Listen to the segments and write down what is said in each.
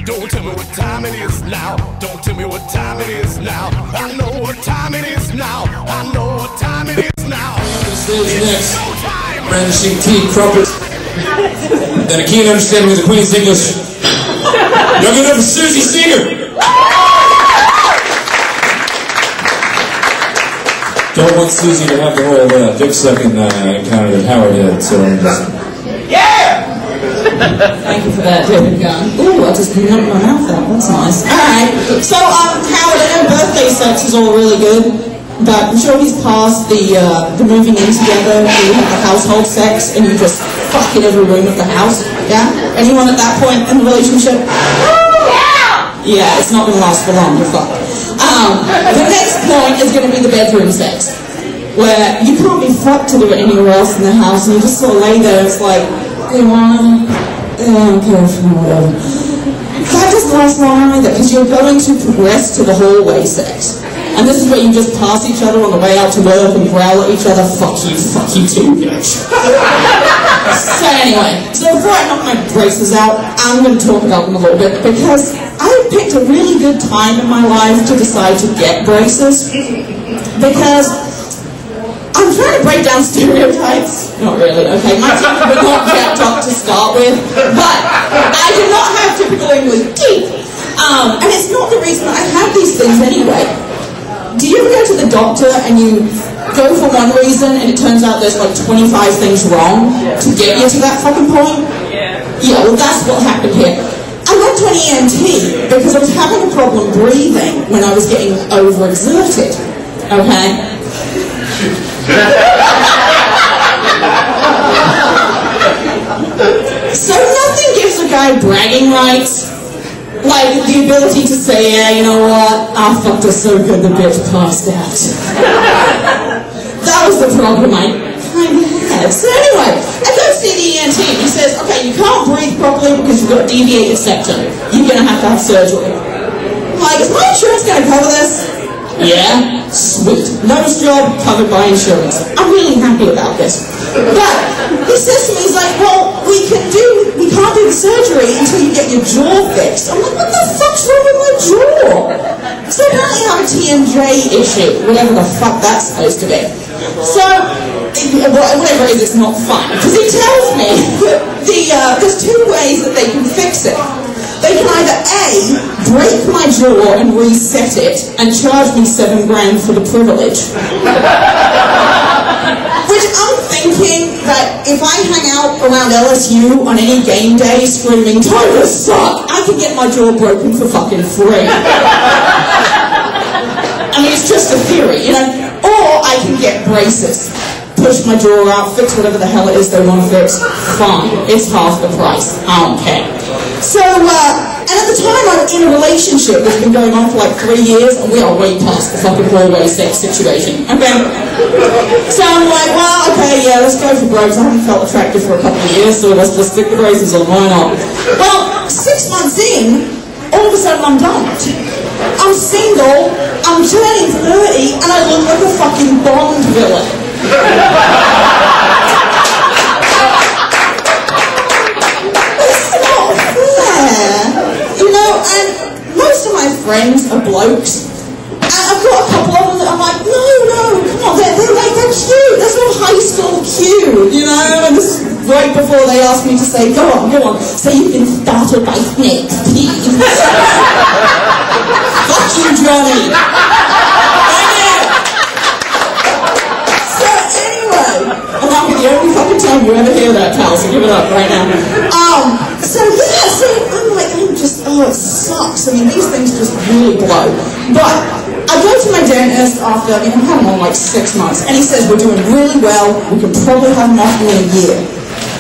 Don't tell me what time it is now. Don't tell me what time it is now. I know what time it is now. I know what time it is now. Stage next, brandishing tea crumpets. Then a keen understanding of the Queen's English. Y'all give it up for Suzie Seager. Don't want Suzie to have the whole dick-sucking encounter that Howard had, so I'm just... Thank you for that, David Gunn. Ooh, I just knocked my mouth out. That's nice. Alright, so Howard, I know birthday sex is all really good, but I'm sure he's past the moving in together, where you have the household sex, and you just fuck in every room of the house. Yeah? Anyone at that point in the relationship? Yeah, it's not going to last for long, you're fucked. The next point is going to be the bedroom sex, where you can't be fucked to do it anywhere else in the house, and you just sort of lay there, it's like, okay, whatever. That doesn't last long either, because you're going to progress to the hallway sex. And this is where you just pass each other on the way out to work and growl at each other, fuck you too, bitch. So anyway, so before I knock my braces out, I'm going to talk about them a little bit, because I picked a really good time in my life to decide to get braces, because I'm trying to break down stereotypes. Not really, okay. My teeth were not jacked up to start with, but I do not have typical English teeth. And it's not the reason I have these things anyway. Do you ever go to the doctor and you go for one reason and it turns out there's like 25 things wrong to get you to that fucking point? Yeah, well that's what happened here. I went to an ENT because I was having a problem breathing when I was getting overexerted, okay? So nothing gives a guy bragging rights like the ability to say, yeah, you know what, I fucked her so good the bitch passed out. That was the problem I kind of had. So anyway, I go see the ENT and he says, okay, you can't breathe properly because you've got a deviated septum. You're going to have surgery. I'm like, is my insurance going to cover this? Yeah, sweet. Nose job covered by insurance. I'm really happy about this. But he says to me, he's like, well, we can't do the surgery until you get your jaw fixed. I'm like, what the fuck's wrong with my jaw? So apparently I have a TMJ issue, whatever the fuck that's supposed to be. So, whatever it is, it's not fun. Because he tells me that there's two ways that they can fix it. They can either A, break my jaw and reset it and charge me $7 grand for the privilege. Which I'm thinking that if I hang out around LSU on any game day screaming, Tigers suck, I can get my jaw broken for fucking free. I mean, it's just a theory, you know? Or I can get braces. Push my jaw out, fix whatever the hell it is they want to fix. Fine, it's half the price. I don't care. So, and at the time I'm in a relationship that's been going on for like 3 years, and we are way past the fucking hallway sex situation, okay? So I'm like, well, okay, yeah, let's go for bros. I haven't felt attractive for a couple of years, so let's just stick the braces on, why not? Well, 6 months in, all of a sudden I'm dumped. I'm single, I'm turning 30, and I look like a fucking Bond villain. You know, and most of my friends are blokes, and I've got a couple of them that I'm like, no, come on, they're cute, they're sort of high school cute, you know, and this is right before they ask me to say, go on, so you've been started by snakes, please. Fuck you, Johnny. So anyway, and that'll be the only fucking time you ever hear that, pal, so give it up right now. So yeah, so I'm like, it sucks. I mean, these things just really blow. But I go to my dentist after, I've had him on like 6 months, and he says, we're doing really well, we can probably have him off in a year.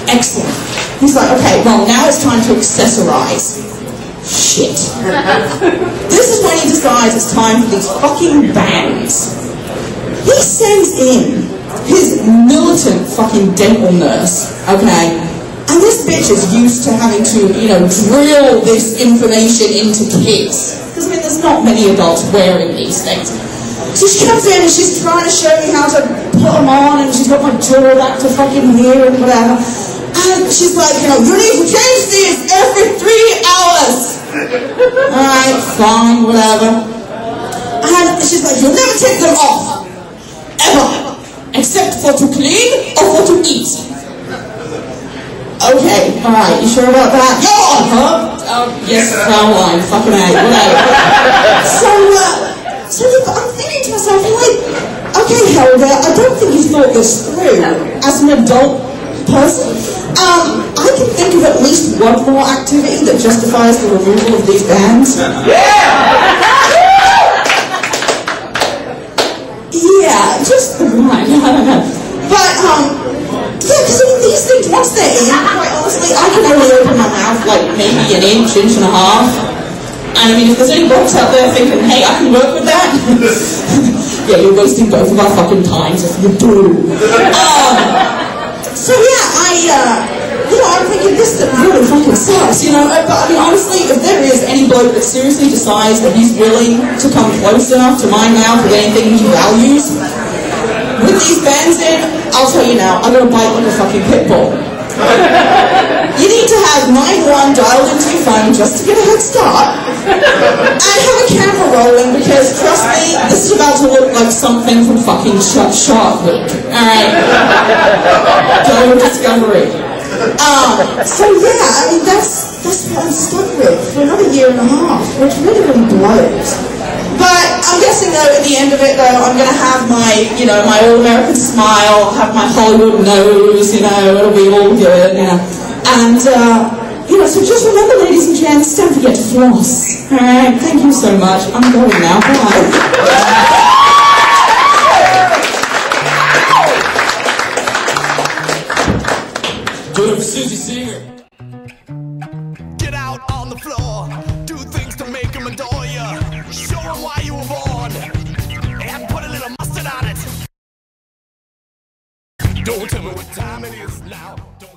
Excellent. He's like, okay, well, now it's time to accessorize. Shit. This is when he decides it's time for these fucking bangs. He sends in his militant fucking dental nurse, okay? And this bitch is used to having to, you know, drill this information into kids. Because, I mean, there's not many adults wearing these things. So she comes in and she's trying to show me how to put them on, and she's got my jaw back to fucking here and whatever. And she's like, you know, you need to change these every 3 hours. fine, whatever. And she's like, you'll never take them off. Ever. Except for to clean or for to eat. Okay, alright, you sure about that? Go on, huh? Yes, brown wine, fucking A, whatever. So I'm thinking to myself, like, okay, Helga, I don't think you thought this through as an adult person. I can think of at least one more activity that justifies the removal of these bans. Yeah, just the one, I don't know. But, yeah, because I mean, these things, once they're in, quite honestly, I can only open my mouth like maybe an inch and a half. And I mean, if there's any blokes out there thinking, hey, I can work with that, yeah, you're wasting both of our fucking times if you do. So yeah, I'm thinking this really fucking sucks, but I mean, honestly, if there is any bloke that seriously decides that he's willing to come close enough to my mouth with anything he values, with these bands in, I'll tell you now, I'm gonna bite like a fucking pit bull. You need to have 911 dialed into your phone just to get a head start, and have a camera rolling, because trust me, this is about to look like something from fucking Shark Week. Alright? Go Discovery. So yeah, I mean, that's what I'm stuck with for another year and a half, which really, really blows. But I'm guessing though, at the end of it though, I'm gonna have my, my all-American smile, have my Hollywood nose, it'll be all good, And, so just remember, ladies and gents, don't forget to floss. Alright, thank you so much. I'm going now, bye. Comedienne Suzie Seager. Get out on the floor, do things to make them adore you. Show them why you were born, and put a little mustard on it. Don't tell me what time it is now. Don't